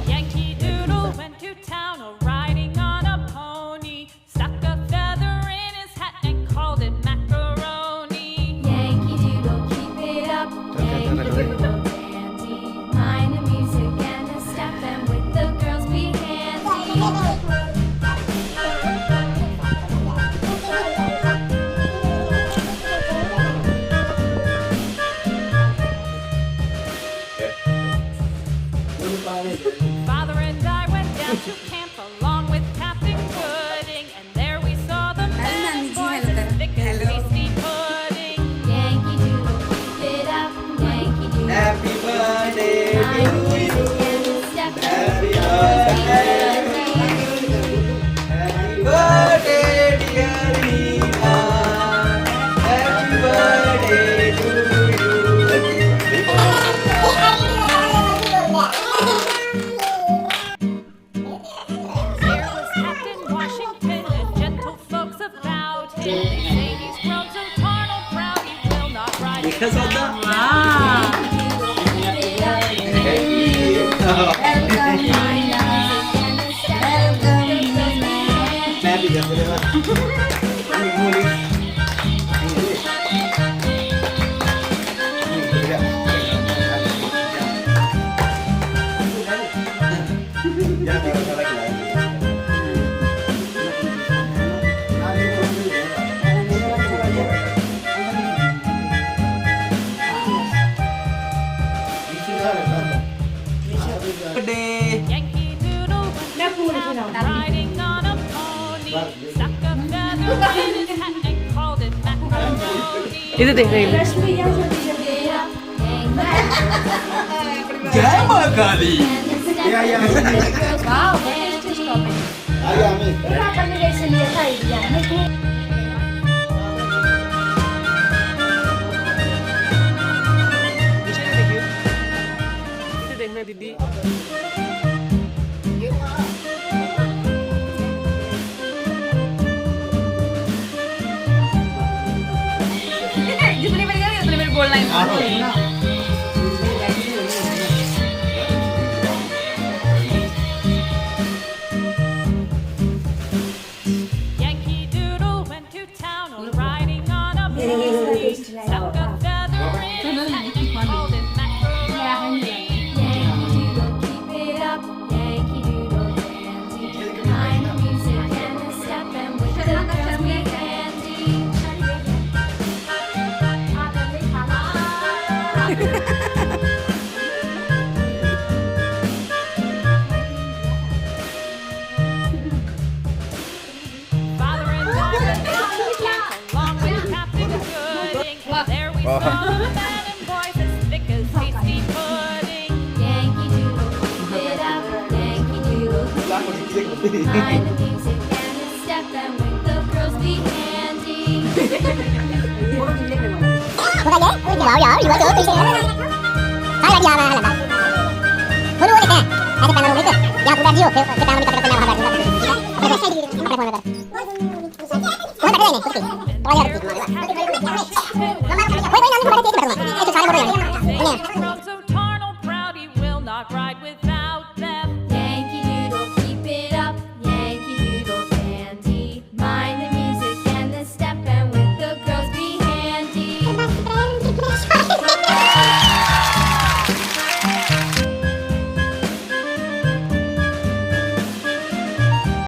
Yankee Doodle went to town riding on a pony, stuck a feather in his hat and called it macaroni. Yankee Doodle, keep it up. Yankee Doodle dandy. Mind the music and the step, and with the girls be handy. Father and I went down to camp along with Captain Gooding, and there we saw the men boys as thick as hasty pudding. Yankee Doodle, keep it up. Yankee Doodle. Happy birthday Mind the to music you. and the step, and Happy with the girls be birthday. handy. Happy birthday, dear Rita. Happy birthday to you. There was Captain Washington and gentle folks about him. They say he's grown so tarnal proud he will not ride Because of the Happy birthday. Yankee Doodle went to town riding on a pony, stuck a feather in his hat and called it macaroni. ഇത് തേങ്ങയില്ല Jai Mahakali. ഇത് देखना दीदी जितने मेरे घर उतने मेरे बोलना है Yankee Doodle went to town riding on a pony, stuck a feather in his hat and called it macaroni. Yankee Doodle, keep it up. Yankee Doodle dandy. Mind the music and the step, and with the girls be handy. Father and I went down to camp along with Captain Gooding, and there we saw the men and boys as thick as hasty pudding. Yankee Doodle, keep it up. Yankee Doodle, mind the music and the step, and with the girls be handy.